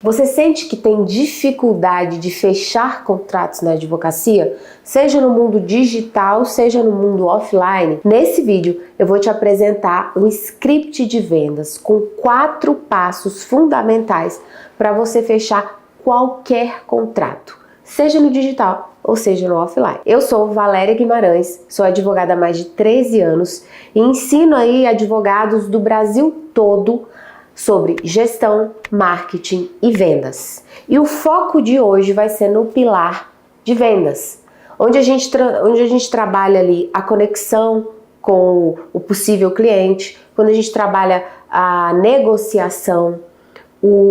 Você sente que tem dificuldade de fechar contratos na advocacia, seja no mundo digital, seja no mundo offline? Nesse vídeo eu vou te apresentar um script de vendas com 4 passos fundamentais para você fechar qualquer contrato, seja no digital ou seja no offline. Eu sou Valéria Guimarães, sou advogada há mais de 13 anos e ensino aí advogados do Brasil todo sobre gestão, marketing e vendas. E o foco de hoje vai ser no pilar de vendas, onde a gente trabalha ali a conexão com o possível cliente, quando a gente trabalha a negociação,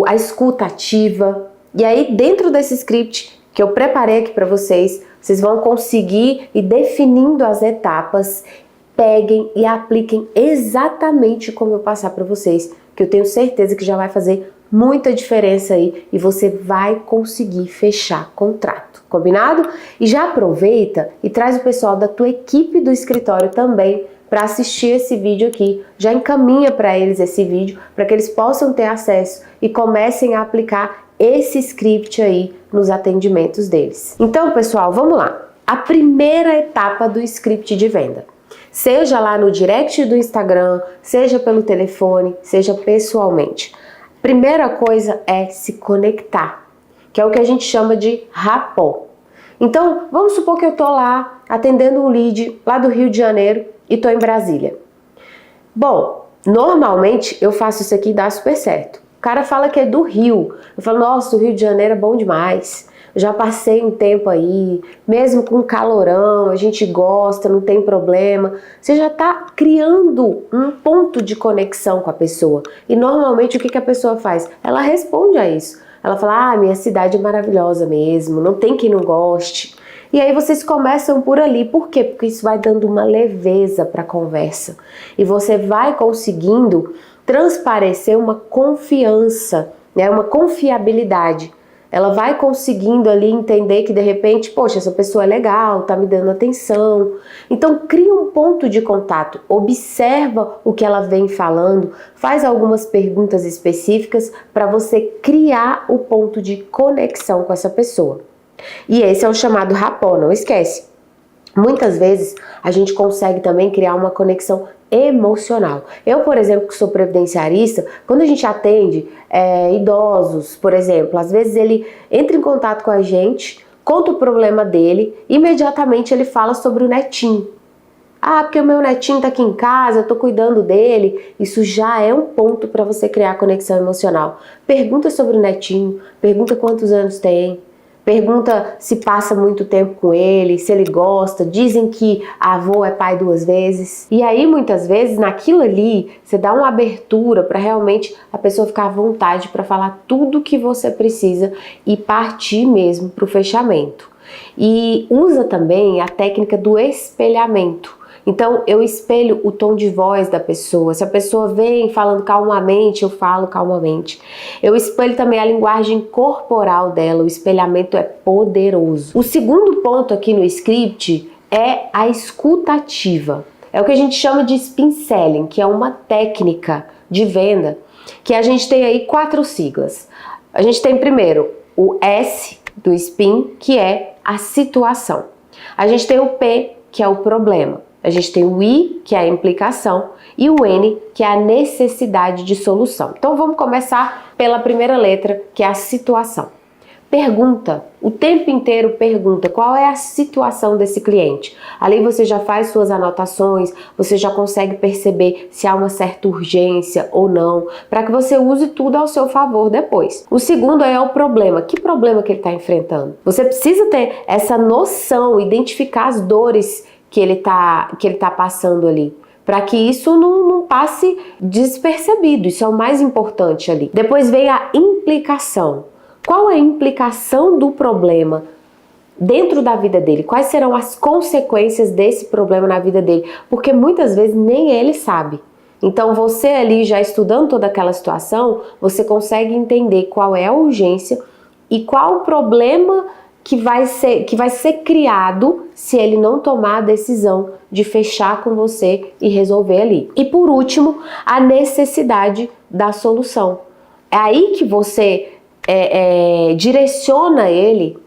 a escuta ativa. E aí dentro desse script que eu preparei aqui para vocês vão conseguir ir definindo as etapas. Peguem e apliquem exatamente como eu passar para vocês, que eu tenho certeza que já vai fazer muita diferença aí e você vai conseguir fechar contrato, combinado? E já aproveita e traz o pessoal da tua equipe do escritório também para assistir esse vídeo aqui. Já encaminha para eles esse vídeo para que eles possam ter acesso e comecem a aplicar esse script aí nos atendimentos deles. Então, pessoal, vamos lá. A primeira etapa do script de venda. Seja lá no direct do Instagram, seja pelo telefone, seja pessoalmente. Primeira coisa é se conectar, que é o que a gente chama de rapport. Então, vamos supor que eu tô lá atendendo um lead lá do Rio de Janeiro e tô em Brasília. Bom, normalmente eu faço isso aqui e dá super certo. O cara fala que é do Rio. Eu falo, nossa, o Rio de Janeiro é bom demais. Já passei um tempo aí, mesmo com calorão, a gente gosta, não tem problema. Você já está criando um ponto de conexão com a pessoa. E normalmente o que a pessoa faz? Ela responde a isso. Ela fala, ah, minha cidade é maravilhosa mesmo, não tem quem não goste. E aí vocês começam por ali. Por quê? Porque isso vai dando uma leveza para a conversa. E você vai conseguindo transparecer uma confiança, né? Uma confiabilidade. Ela vai conseguindo ali entender que de repente, poxa, essa pessoa é legal, tá me dando atenção. Então cria um ponto de contato, observa o que ela vem falando, faz algumas perguntas específicas para você criar o ponto de conexão com essa pessoa. E esse é o chamado rapport, não esquece. Muitas vezes a gente consegue também criar uma conexão emocional. Eu, por exemplo, que sou previdenciarista, quando a gente atende idosos, por exemplo, às vezes ele entra em contato com a gente, conta o problema dele, imediatamente ele fala sobre o netinho. Ah, porque o meu netinho tá aqui em casa, eu tô cuidando dele. Isso já é um ponto para você criar conexão emocional. Pergunta sobre o netinho, pergunta quantos anos tem. Pergunta se passa muito tempo com ele, se ele gosta. Dizem que avô é pai 2 vezes. E aí, muitas vezes, naquilo ali, você dá uma abertura para realmente a pessoa ficar à vontade para falar tudo que você precisa e partir mesmo para o fechamento. E usa também a técnica do espelhamento. Então, eu espelho o tom de voz da pessoa. Se a pessoa vem falando calmamente, eu falo calmamente. Eu espelho também a linguagem corporal dela. O espelhamento é poderoso. O segundo ponto aqui no script é a escuta ativa. É o que a gente chama de spin selling, que é uma técnica de venda que a gente tem aí 4 siglas. A gente tem primeiro o S do spin, que é a situação. A gente tem o P, que é o problema. A gente tem o I, que é a implicação, e o N, que é a necessidade de solução. Então vamos começar pela primeira letra, que é a situação. Pergunta, o tempo inteiro pergunta qual é a situação desse cliente. Ali você já faz suas anotações, você já consegue perceber se há uma certa urgência ou não, para que você use tudo ao seu favor depois. O segundo é o problema. Que problema que ele está enfrentando? Você precisa ter essa noção, identificar as dores que ele tá passando ali, para que isso não passe despercebido. Isso é o mais importante ali. Depois vem a implicação. Qual é a implicação do problema dentro da vida dele? Quais serão as consequências desse problema na vida dele? Porque muitas vezes nem ele sabe. Então você ali já estudando toda aquela situação, você consegue entender qual é a urgência e qual o problema que vai ser criado se ele não tomar a decisão de fechar com você e resolver ali. E por último, a necessidade da solução. É aí que você direciona ele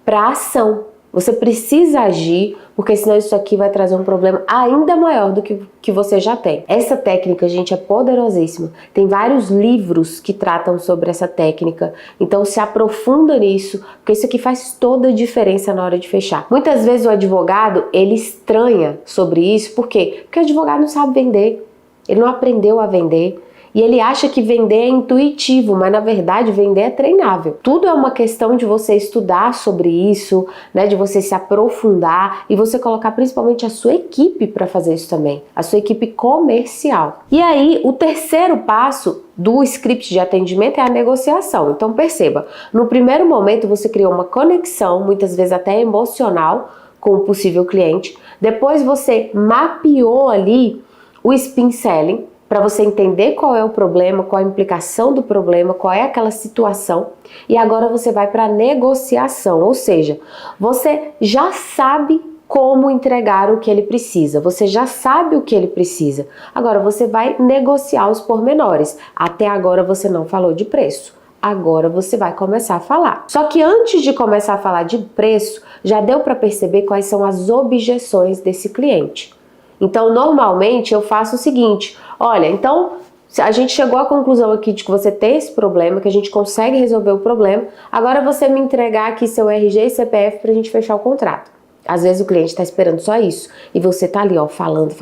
para ação. Você precisa agir, porque senão isso aqui vai trazer um problema ainda maior do que você já tem. Essa técnica, gente, é poderosíssima. Tem vários livros que tratam sobre essa técnica. Então se aprofunda nisso, porque isso aqui faz toda a diferença na hora de fechar. Muitas vezes o advogado, ele estranha sobre isso. Por quê? Porque o advogado não sabe vender. Ele não aprendeu a vender. E ele acha que vender é intuitivo, mas na verdade vender é treinável. Tudo é uma questão de você estudar sobre isso, né, de você se aprofundar e você colocar principalmente a sua equipe para fazer isso também, a sua equipe comercial. E aí, o terceiro passo do script de atendimento é a negociação. Então perceba, no primeiro momento você criou uma conexão, muitas vezes até emocional, com o possível cliente. Depois você mapeou ali o spin selling, para você entender qual é o problema, qual a implicação do problema, qual é aquela situação. E agora você vai para a negociação, ou seja, você já sabe como entregar o que ele precisa, você já sabe o que ele precisa. Agora você vai negociar os pormenores. Até agora você não falou de preço. Agora você vai começar a falar. Só que antes de começar a falar de preço, já deu para perceber quais são as objeções desse cliente. Então, normalmente eu faço o seguinte: olha, então a gente chegou à conclusão aqui de que você tem esse problema, que a gente consegue resolver o problema, agora você me entregar aqui seu RG e CPF para a gente fechar o contrato. Às vezes o cliente está esperando só isso e você tá ali, ó, falando.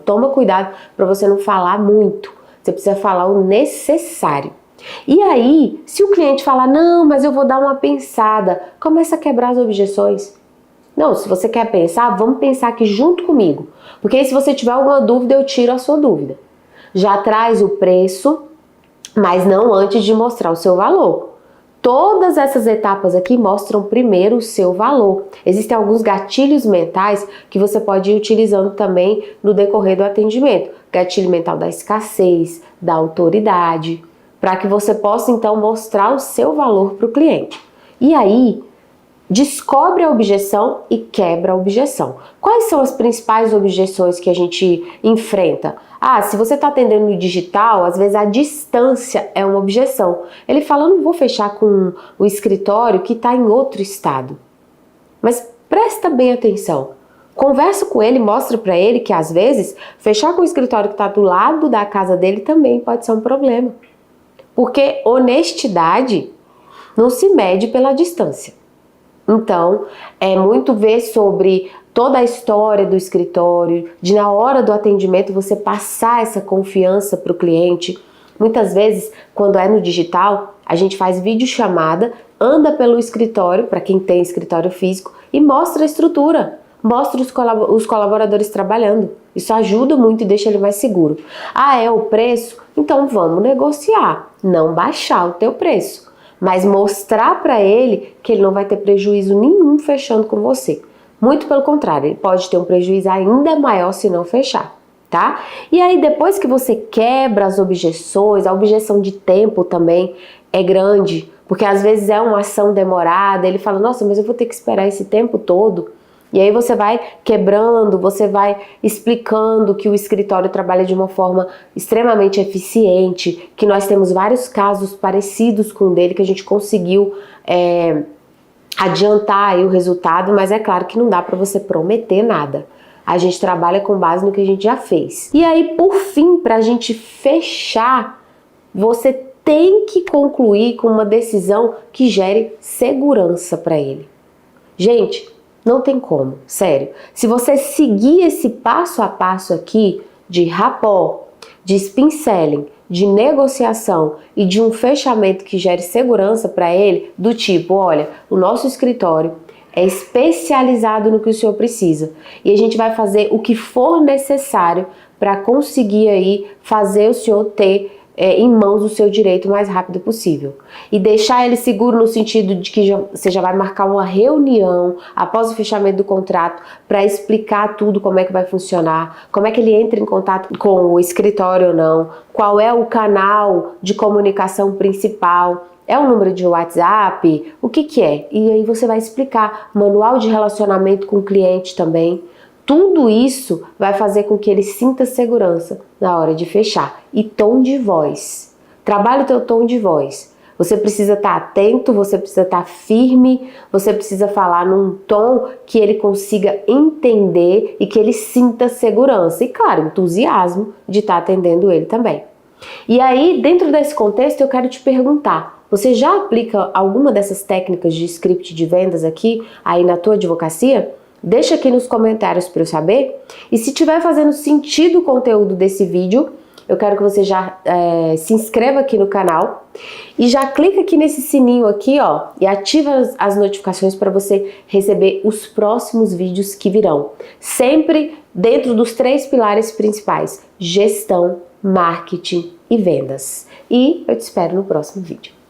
Toma cuidado para você não falar muito, você precisa falar o necessário. E aí, se o cliente falar, não, mas eu vou dar uma pensada, começa a quebrar as objeções. Não, se você quer pensar, vamos pensar aqui junto comigo. Porque aí se você tiver alguma dúvida, eu tiro a sua dúvida. Já traz o preço, mas não antes de mostrar o seu valor. Todas essas etapas aqui mostram primeiro o seu valor. Existem alguns gatilhos mentais que você pode ir utilizando também no decorrer do atendimento. Gatilho mental da escassez, da autoridade, para que você possa então mostrar o seu valor para o cliente. E aí, descobre a objeção e quebra a objeção. Quais são as principais objeções que a gente enfrenta? Ah, se você está atendendo no digital, às vezes a distância é uma objeção. Ele fala, eu não vou fechar com o escritório que está em outro estado. Mas presta bem atenção. Conversa com ele, mostra para ele que às vezes fechar com o escritório que está do lado da casa dele também pode ser um problema. Porque honestidade não se mede pela distância. Então, é muito ver sobre toda a história do escritório, de na hora do atendimento você passar essa confiança para o cliente. Muitas vezes, quando é no digital, a gente faz videochamada, anda pelo escritório, para quem tem escritório físico, e mostra a estrutura, mostra os colaboradores trabalhando. Isso ajuda muito e deixa ele mais seguro. Ah, é o preço? Então vamos negociar, não baixar o teu preço. Mas mostrar para ele que ele não vai ter prejuízo nenhum fechando com você. Muito pelo contrário, ele pode ter um prejuízo ainda maior se não fechar, tá? E aí depois que você quebra as objeções, a objeção de tempo também é grande, porque às vezes é uma ação demorada, ele fala, nossa, mas eu vou ter que esperar esse tempo todo. E aí você vai quebrando, você vai explicando que o escritório trabalha de uma forma extremamente eficiente, que nós temos vários casos parecidos com o dele, que a gente conseguiu adiantar aí o resultado, mas é claro que não dá para você prometer nada. A gente trabalha com base no que a gente já fez. E aí, por fim, para a gente fechar, você tem que concluir com uma decisão que gere segurança para ele. Gente, não tem como, sério. Se você seguir esse passo a passo aqui de rapport, de spin selling, de negociação e de um fechamento que gere segurança para ele, do tipo, olha, o nosso escritório é especializado no que o senhor precisa e a gente vai fazer o que for necessário para conseguir aí fazer o senhor ter em mãos o seu direito o mais rápido possível. E deixar ele seguro no sentido de que você já vai marcar uma reunião após o fechamento do contrato para explicar tudo, como é que vai funcionar, como é que ele entra em contato com o escritório ou não, qual é o canal de comunicação principal, é o número de WhatsApp, o que que é? E aí você vai explicar, manual de relacionamento com o cliente também. Tudo isso vai fazer com que ele sinta segurança na hora de fechar. E tom de voz. Trabalhe o teu tom de voz. Você precisa estar atento, você precisa estar firme, você precisa falar num tom que ele consiga entender e que ele sinta segurança e, claro, entusiasmo de estar atendendo ele também. E aí, dentro desse contexto, eu quero te perguntar, você já aplica alguma dessas técnicas de script de vendas aqui, aí na tua advocacia? Deixa aqui nos comentários para eu saber. E se estiver fazendo sentido o conteúdo desse vídeo, eu quero que você já se inscreva aqui no canal e já clica aqui nesse sininho aqui, ó, e ativa as notificações para você receber os próximos vídeos que virão. Sempre dentro dos 3 pilares principais: gestão, marketing e vendas. E eu te espero no próximo vídeo.